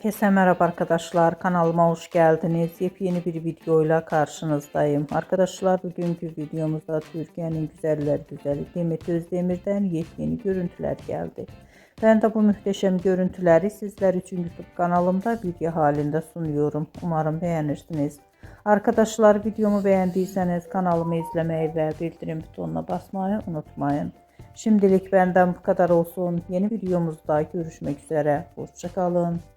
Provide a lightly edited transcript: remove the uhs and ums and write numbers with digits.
Herkese merhaba arkadaşlar. Kanalıma hoş geldiniz. Yepyeni bir videoyla karşınızdayım. Arkadaşlar bugünkü videomuzda Türkiye'nin güzeller güzeli Demet Özdemir'den yepyeni görüntüler geldi. Ben de bu muhteşem görüntüleri sizler için YouTube kanalımda video halinde sunuyorum. Umarım beğenirsiniz. Arkadaşlar videomu beğendiyseniz kanalımı izlemeyi ve bildirim butonuna basmayı unutmayın. Şimdilik benden bu kadar olsun. Yeni videomuzda görüşmek üzere. Hoşça kalın.